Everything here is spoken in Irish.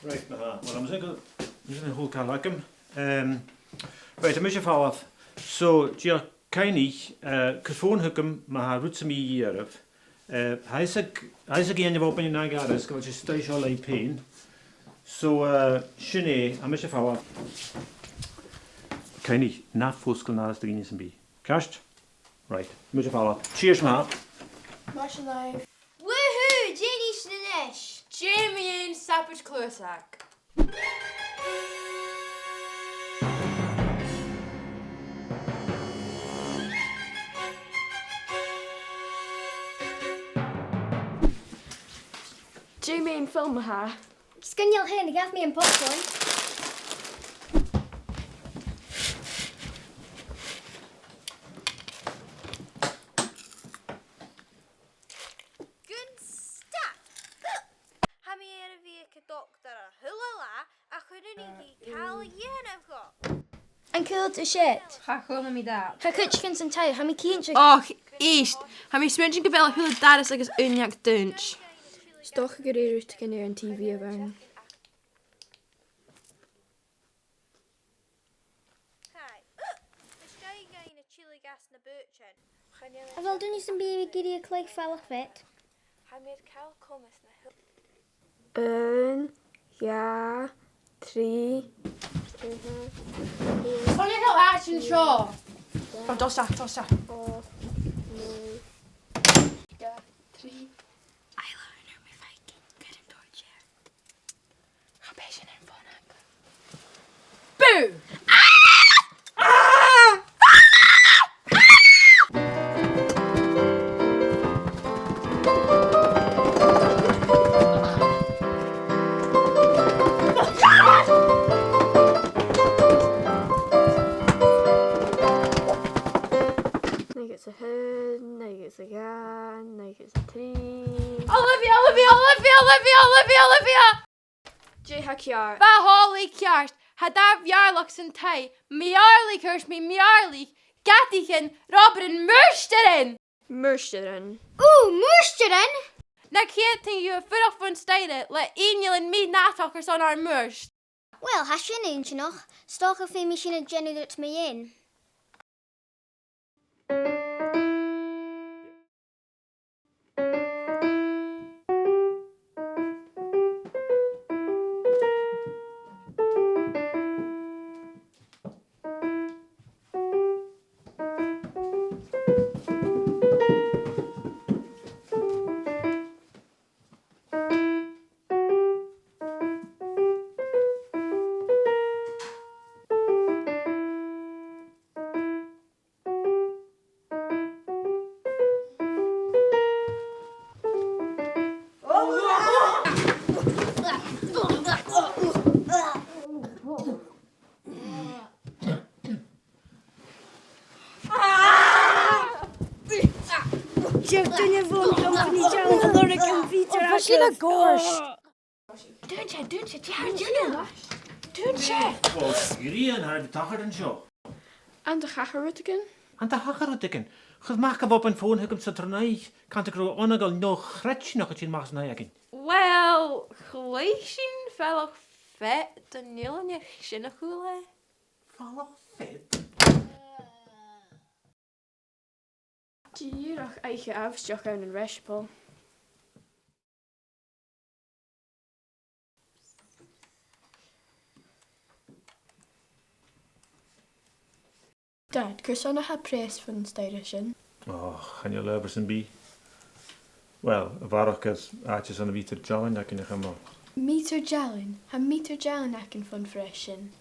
Right, well, I'm going to hold Carlacum. Right, I'm Falach. So, Gia Kaini, Kafon Hookum, Maha Rutsami Yerev. Isaac again of opening Nagaras, which is Station Lay Pain. So, Shine, I'm Falach. Kaini, not Fuskel Naras the Guinness and B. Cashed? Right, Falach. Cheers, Ma. Murchan live. Woohoo! Jenny Snish! Jamie and Sapage Clursack. Jamie and FilmG. Skinny hen, give me and popcorn. Good stuff. Hammy er vi doctor hulala a chunni cal yen I've got. And cool to shit. Ga gewoon met dat. Ga kutchkins and tau, hammy kientje. Och, east. Hammy smudging gevel hula dat is like as unjak dunch. Stoch gereden te kunnen en TV waren. I wil doen eens een beetje giddy klein Falach-Fead. Ja, 3. Only no action show. Oh, dosa. Ja, 3. Boo! Nu gets a hood, nu gets a gun, nu gets a 3. Olivia! J Hakiar. Va holy kjart. Had daar jaarlijks een tij. Miarly kurs me miarly. Gattigen, Robin Murchan. Murchan. Oeh, Murchan! Na keerting je vanaf van steden. Let een en me natokkers on our murst. Wel, has je een eentje nog? Stoken vind misschien een Jenny dat me in. Well, Irene had the tacher and show. En de gacheruttiken. And the hacherutiken. Goed maken op een phone hukum saturnai. Kan ik er onagal nog gretsch nog het in maas najagen. Well, gleishin Falach-Fead. De nil je shinnachule. Falach-Fead. Hier nog eigen avondstjag en een recipe. Dad, kun je nog een prijs van een stijdertje? Oh, gaan je lovers en be? Well, waar ik het aardjes aan de witte jalen, dat kan je gaan maken. Meter jalen. Een meter jalen van freshen.